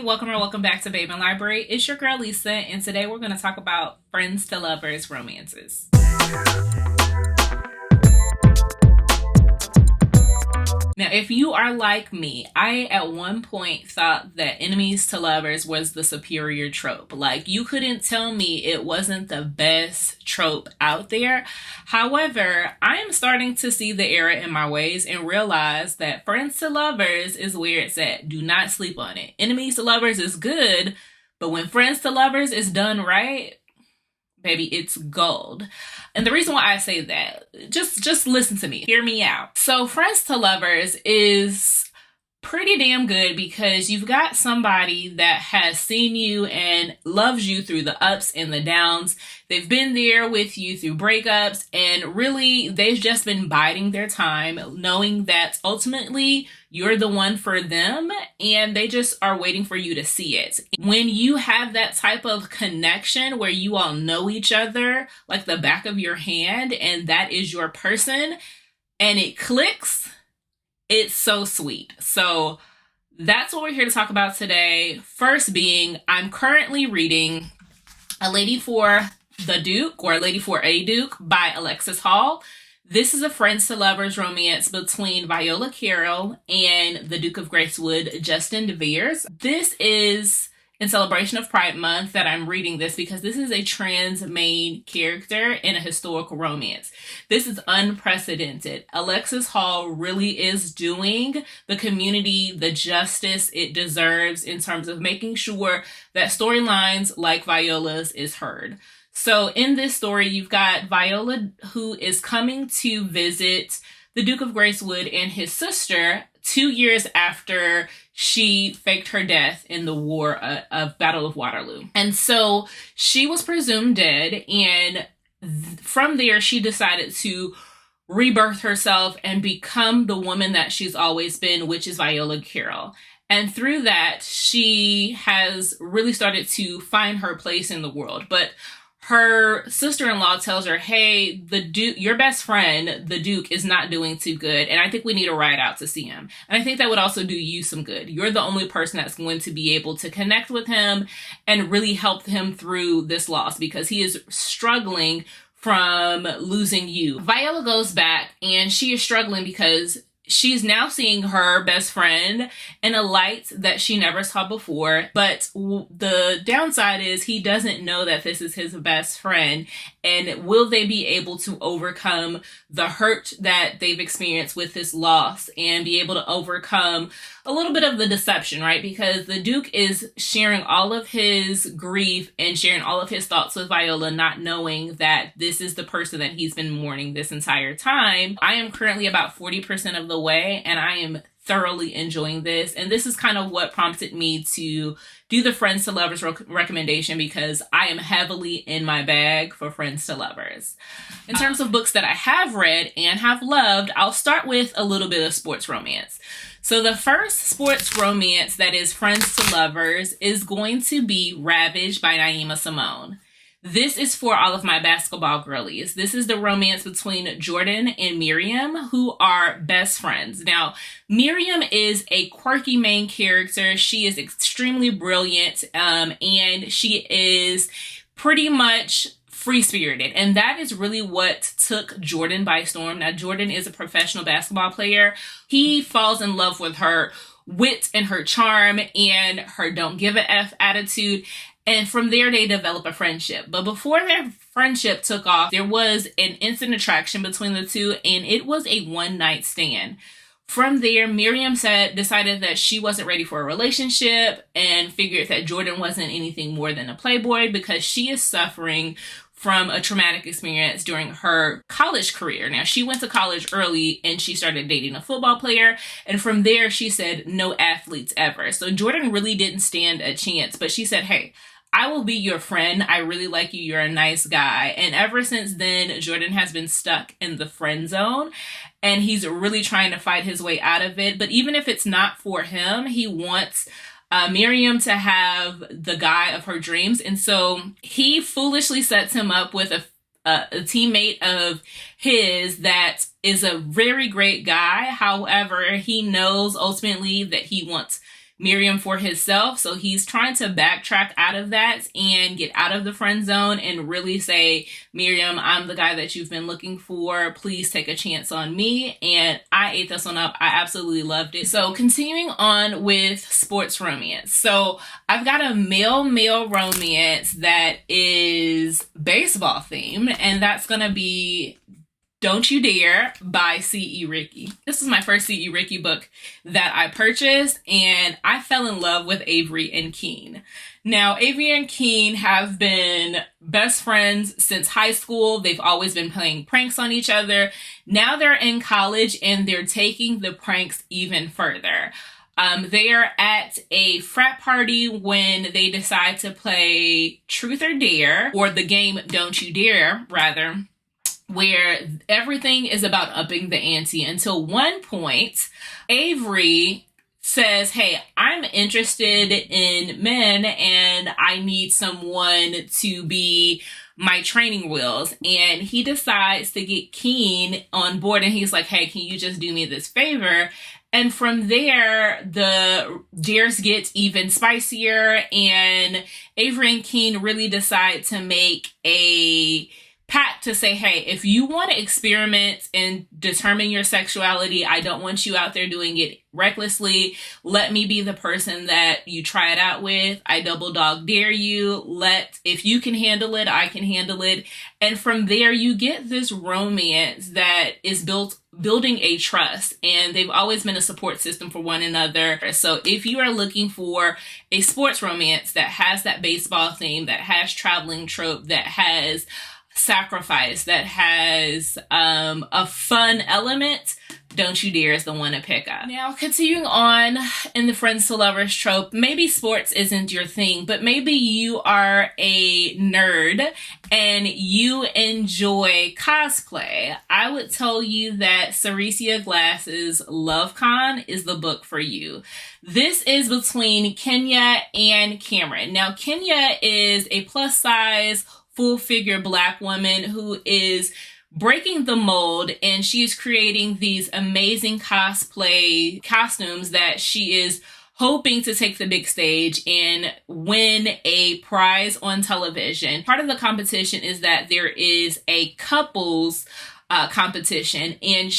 welcome or welcome back to Babeinlibrary. It's your girl Lisa, and today we're going to talk about friends to lovers romances. Now, if you are like me, I at one point thought that enemies to lovers was the superior trope. Like, you couldn't tell me it wasn't the best trope out there. However, I am starting to see the error in my ways and realize that friends to lovers is where it's at. Do not sleep on it. Enemies to lovers is good, but when friends to lovers is done right, baby, it's gold. And the reason why I say that, just listen to me, hear me out. So friends to lovers is pretty damn good because you've got somebody that has seen you and loves you through the ups and the downs. They've been there with you through breakups, and really they've just been biding their time, knowing that ultimately you're the one for them, and they just are waiting for you to see it. When you have that type of connection where you all know each other like the back of your hand, and that is your person, and it clicks, it's so sweet. So that's what we're here to talk about today. First being, I'm currently reading A Lady for the Duke, or A Lady for a Duke by Alexis Hall. This is a friends to lovers romance between Viola Carroll and the Duke of Gracewood, Justin DeVeres. This is in celebration of Pride Month that I'm reading this because this is a trans main character in a historical romance. This is unprecedented. Alexis Hall really is doing the community the justice it deserves in terms of making sure that storylines like Viola's is heard. So in this story, you've got Viola, who is coming to visit the Duke of Gracewood and his sister 2 years after she faked her death in the war of Battle of Waterloo. And so she was presumed dead, and from there she decided to rebirth herself and become the woman that she's always been, which is Viola Carroll. And through that, she has really started to find her place in the world. But her sister-in-law tells her, hey, the Duke, your best friend, the Duke, is not doing too good, and I think we need to ride out to see him. And I think that would also do you some good. You're the only person that's going to be able to connect with him and really help him through this loss because he is struggling from losing you. Viola goes back, and she is struggling because she's now seeing her best friend in a light that she never saw before. But the downside is he doesn't know that this is his best friend. And will they be able to overcome the hurt that they've experienced with this loss and be able to overcome a little bit of the deception, right? Because the Duke is sharing all of his grief and sharing all of his thoughts with Viola, not knowing that this is the person that he's been mourning this entire time. I am currently about 40% of the way, and I am thoroughly enjoying this. And this is kind of what prompted me to do the Friends to Lovers recommendation because I am heavily in my bag for Friends to Lovers. In terms of books that I have read and have loved, I'll start with a little bit of sports romance. So the first sports romance that is Friends to Lovers is going to be Ravaged by Naima Simone. This is for all of my basketball girlies. This is the romance between Jordan and Miriam, who are best friends. Now, Miriam is a quirky main character. She is extremely brilliant, and she is pretty much free-spirited, and that is really what took Jordan by storm. Now, Jordan is a professional basketball player. He falls in love with her wit and her charm and her don't give a F attitude. And from there, they develop a friendship. But before their friendship took off, there was an instant attraction between the two, and it was a one-night stand. From there, Miriam decided that she wasn't ready for a relationship and figured that Jordan wasn't anything more than a playboy because she is suffering from a traumatic experience during her college career. Now, she went to college early and she started dating a football player. And from there, she said, no athletes ever. So Jordan really didn't stand a chance, but she said, hey, I will be your friend. I really like you. You're a nice guy. And ever since then, Jordan has been stuck in the friend zone and he's really trying to fight his way out of it. But even if it's not for him, he wants Miriam to have the guy of her dreams. And so he foolishly sets him up with a teammate of his that is a very great guy. However, he knows ultimately that he wants Miriam for himself. So he's trying to backtrack out of that and get out of the friend zone and really say, Miriam, I'm the guy that you've been looking for. Please take a chance on me. And I ate this one up. I absolutely loved it. So continuing on with sports romance. So I've got a male romance that is baseball themed, and that's going to be Don't You Dare by C.E. Ricky. This is my first C.E. Ricky book that I purchased, and I fell in love with Avery and Keen. Now, Avery and Keen have been best friends since high school. They've always been playing pranks on each other. Now they're in college, and they're taking the pranks even further. They are at a frat party when they decide to play Truth or Dare, or the game Don't You Dare, rather, where everything is about upping the ante until one point, Avery says, hey, I'm interested in men and I need someone to be my training wheels. And he decides to get Keen on board, and he's like, hey, can you just do me this favor? And from there, the dares get even spicier, and Avery and Keen really decide to make a pact to say, hey, if you want to experiment and determine your sexuality, I don't want you out there doing it recklessly. Let me be the person that you try it out with. I double dog dare you. If you can handle it, I can handle it. And from there, you get this romance that is building a trust, and they've always been a support system for one another. So if you are looking for a sports romance that has that baseball theme, that has traveling trope, that has sacrifice, that has a fun element, Don't You Dare is the one to pick up. Now, continuing on in the friends to lovers trope, maybe sports isn't your thing, but maybe you are a nerd and you enjoy cosplay. I would tell you that Ceresia Glass's Love Con is the book for you. This is between Kenya and Cameron. Now, Kenya is a plus size, full figure Black woman who is breaking the mold, and she's creating these amazing cosplay costumes that she is hoping to take the big stage and win a prize on television. Part of the competition is that there is a couples competition, and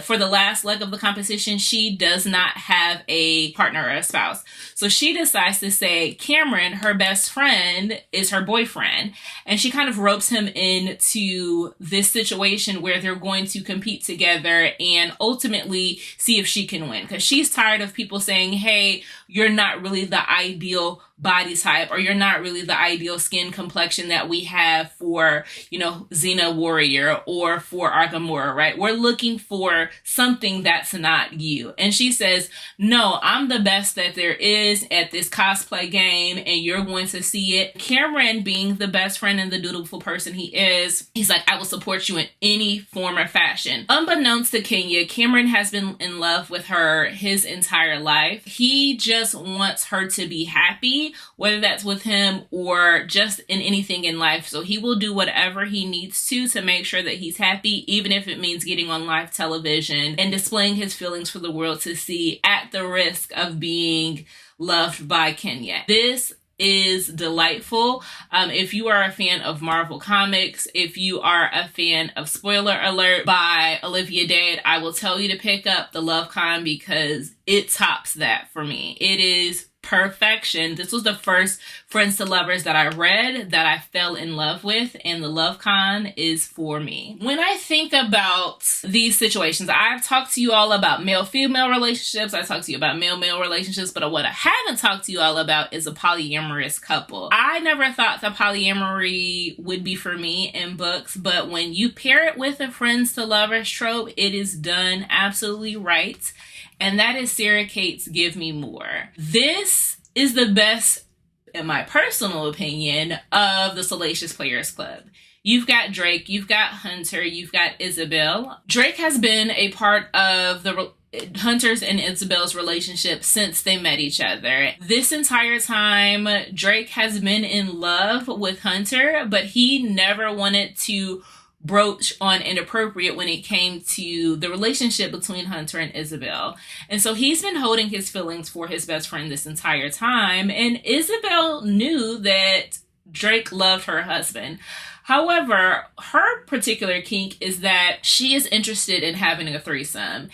for the last leg of the competition, she does not have a partner or a spouse. So she decides to say Cameron, her best friend, is her boyfriend, and she kind of ropes him into this situation where they're going to compete together and ultimately see if she can win, because she's tired of people saying, hey, you're not really the ideal body type, or you're not really the ideal skin complexion that we have for, Xena Warrior or for Argamora, right? We're looking for something that's not you. And she says, no, I'm the best that there is at this cosplay game, and you're going to see it. Cameron, being the best friend and the dutiful person he is, he's like, I will support you in any form or fashion. Unbeknownst to Kenya, Cameron has been in love with her his entire life. He just wants her to be happy, whether that's with him or just in anything in life. So he will do whatever he needs to make sure that he's happy, even if it means getting on live television and displaying his feelings for the world to see, at the risk of being loved by Kenya. This is delightful. If you are a fan of Marvel Comics, if you are a fan of Spoiler Alert by Olivia Dade, I will tell you to pick up the Love Con, because it tops that for me. It is perfection. This was the first Friends to Lovers that I read that I fell in love with, and the Love Con is for me. When I think about these situations, I've talked to you all about male-female relationships, I talked to you about male-male relationships, but what I haven't talked to you all about is a polyamorous couple. I never thought that polyamory would be for me in books, but when you pair it with a Friends to Lovers trope, it is done absolutely right. And that is Sarah Kate's Give Me More. This is the best, in my personal opinion, of the Salacious Players Club. You've got Drake, you've got Hunter, you've got Isabel. Drake has been a part of the Hunter's and Isabel's relationship since they met each other. This entire time, Drake has been in love with Hunter, but he never wanted to broach on inappropriate when it came to the relationship between Hunter and Isabel. And so he's been holding his feelings for his best friend this entire time. And Isabel knew that Drake loved her husband. However, her particular kink is that she is interested in having a threesome.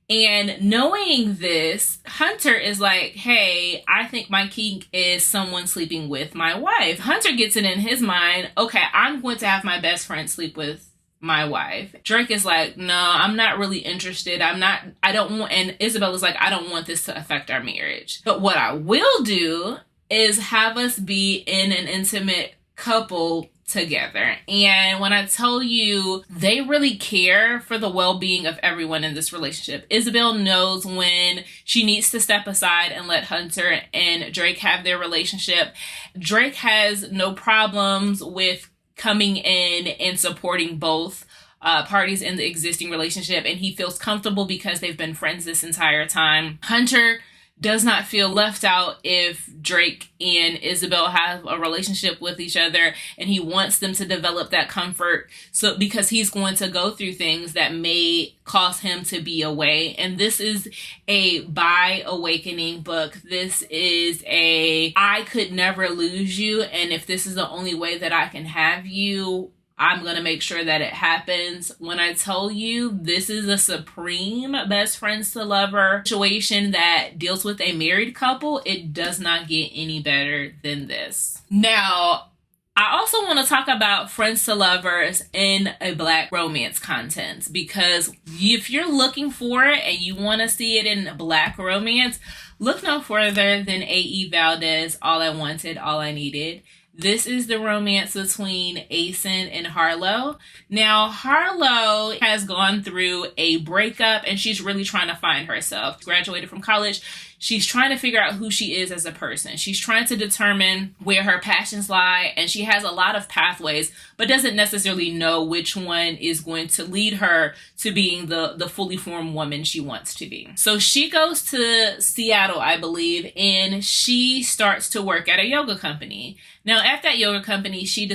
And knowing this, Hunter is like, hey, I think my kink is someone sleeping with my wife. Hunter gets it in his mind, okay, I'm going to have my best friend sleep with my wife. Drake is like, no, I'm not really interested. I don't want, and Isabel is like, I don't want this to affect our marriage. But what I will do is have us be in an intimate couple together. And when I tell you, they really care for the well-being of everyone in this relationship. Isabel knows when she needs to step aside and let Hunter and Drake have their relationship. Drake has no problems with coming in and supporting both parties in the existing relationship, and he feels comfortable because they've been friends this entire time. Hunter does not feel left out if Drake and Isabel have a relationship with each other, and he wants them to develop that comfort, so because he's going to go through things that may cause him to be away. And this is a bi awakening book. This is a I could never lose you, and if this is the only way that I can have you, I'm going to make sure that it happens. When I tell you, this is a supreme best friends to lover situation that deals with a married couple. It does not get any better than this. Now, I also want to talk about friends to lovers in a Black romance content, because if you're looking for it and you want to see it in Black romance, look no further than A.E. Valdez, All I Wanted, All I Needed. This is the romance between Asen and Harlow. Now, Harlow has gone through a breakup and she's really trying to find herself. Graduated from college. She's trying to figure out who she is as a person. She's trying to determine where her passions lie, and she has a lot of pathways, but doesn't necessarily know which one is going to lead her to being the fully formed woman she wants to be. So she goes to Seattle, I believe, and she starts to work at a yoga company. Now, at that yoga company, she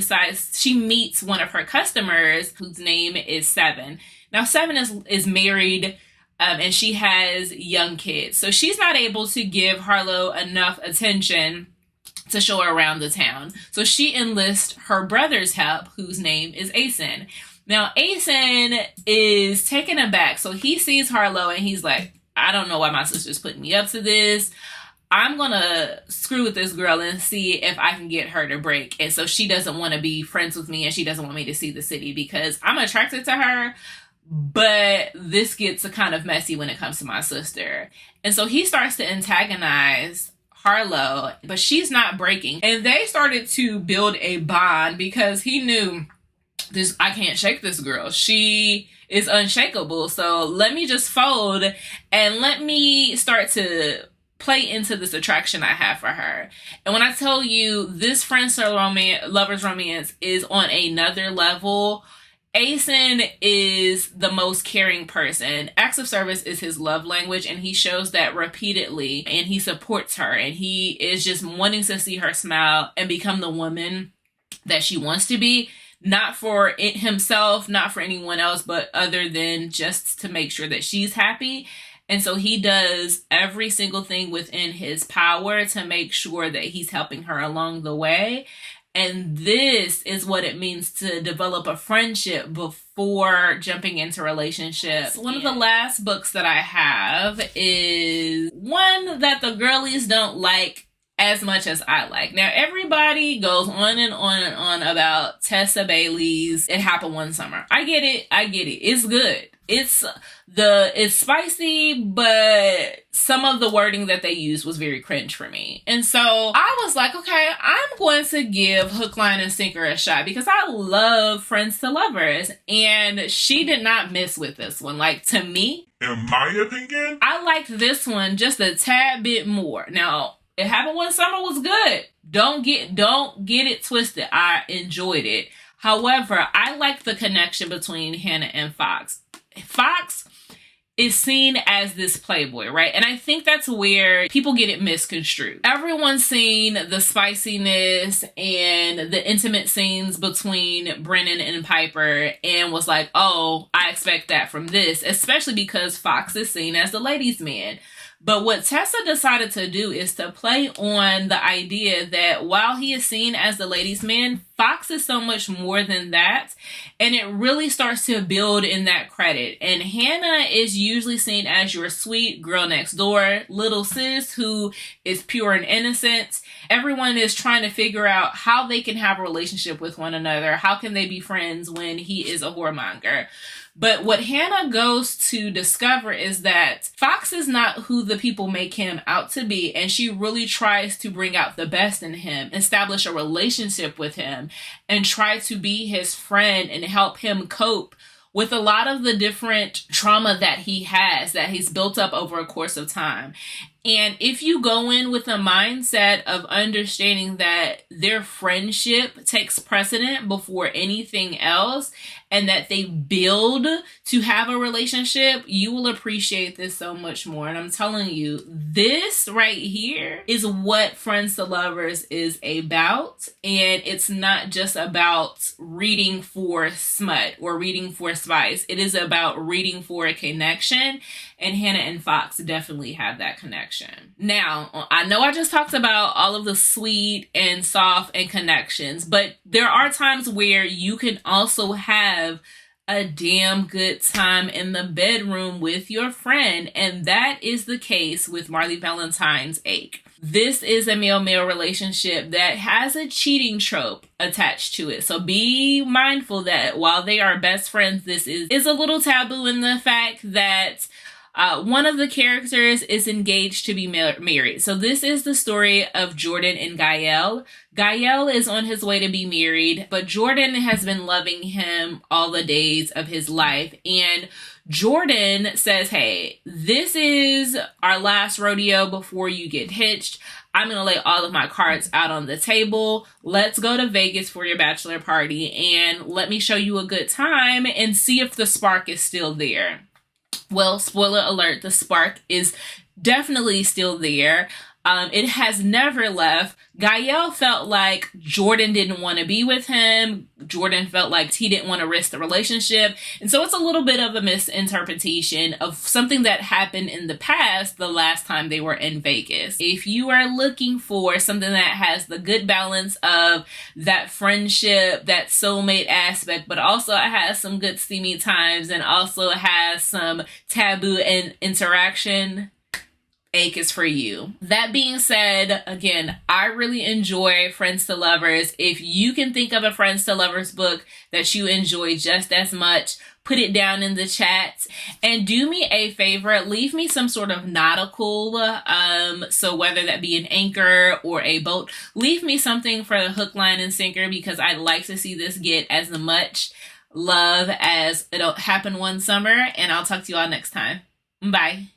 meets one of her customers whose name is Seven. Now, Seven is married, and she has young kids. So she's not able to give Harlow enough attention to show her around the town. So she enlists her brother's help, whose name is Asen. Now, Asen is taken aback. So he sees Harlow and he's like, I don't know why my sister's putting me up to this. I'm going to screw with this girl and see if I can get her to break. And so she doesn't want to be friends with me, and she doesn't want me to see the city because I'm attracted to her. But this gets kind of messy when it comes to my sister. And so he starts to antagonize Harlow, but she's not breaking. And they started to build a bond because he knew this, I can't shake this girl. She is unshakable. So let me just fold and let me start to play into this attraction I have for her. And when I tell you this friends to lovers romance is on another level, Asen is the most caring person. Acts of service is his love language, and he shows that repeatedly, and he supports her, and he is just wanting to see her smile and become the woman that she wants to be, not for himself, not for anyone else, but other than just to make sure that she's happy. And so he does every single thing within his power to make sure that he's helping her along the way. And this is what it means to develop a friendship before jumping into relationships. One of the last books that I have is one that the girlies don't like as much as I like. Now, everybody goes on and on and on about Tessa Bailey's It Happened One Summer. I get it. It's good. It's spicy, but some of the wording that they used was very cringe for me. And so I was like, okay, I'm going to give Hook, Line, and Sinker a shot because I love Friends to Lovers. And she did not miss with this one. Like, to me, in my opinion, I liked this one just a tad bit more. Now, It Happened One Summer was good. Don't get it twisted. I enjoyed it. However, I like the connection between Hannah and Fox. Fox is seen as this playboy, right? And I think that's where people get it misconstrued. Everyone's seen the spiciness and the intimate scenes between Brennan and Piper and was like, oh, I expect that from this, especially because Fox is seen as the ladies' man. But what Tessa decided to do is to play on the idea that while he is seen as the ladies' man, Fox is so much more than that. And it really starts to build in that credit. And Hannah is usually seen as your sweet girl next door, little sis who is pure and innocent. Everyone is trying to figure out how they can have a relationship with one another. How can they be friends when he is a whoremonger? But what Hannah goes to discover is that Fox is not who the people make him out to be, and she really tries to bring out the best in him, establish a relationship with him, and try to be his friend and help him cope with a lot of the different trauma that he has, that he's built up over a course of time. And if you go in with a mindset of understanding that their friendship takes precedent before anything else, and that they build to have a relationship, you will appreciate this so much more. And I'm telling you, this right here is what Friends to Lovers is about. And it's not just about reading for smut or reading for spice. It is about reading for a connection. And Hannah and Fox definitely have that connection. Now, I know I just talked about all of the sweet and soft and connections, but there are times where you can also have a damn good time in the bedroom with your friend, and that is the case with Marley Valentine's Ache. This is a male-male relationship that has a cheating trope attached to it. So be mindful that while they are best friends, this is a little taboo in the fact that one of the characters is engaged to be married. So this is the story of Jordan and Gael. Gael is on his way to be married, but Jordan has been loving him all the days of his life. And Jordan says, hey, this is our last rodeo before you get hitched. I'm going to lay all of my cards out on the table. Let's go to Vegas for your bachelor party and let me show you a good time and see if the spark is still there. Well, spoiler alert, the spark is definitely still there. It has never left. Gael felt like Jordan didn't want to be with him. Jordan felt like he didn't want to risk the relationship. And so it's a little bit of a misinterpretation of something that happened in the past the last time they were in Vegas. If you are looking for something that has the good balance of that friendship, that soulmate aspect, but also it has some good steamy times and also has some taboo and interaction, Ache is for you. That being said, again, I really enjoy Friends to Lovers. If you can think of a Friends to Lovers book that you enjoy just as much, put it down in the chat. And do me a favor, leave me some sort of nautical, so whether that be an anchor or a boat, leave me something for the hook, line, and sinker, because I'd like to see this get as much love as it'll happen one summer. And I'll talk to you all next time. Bye.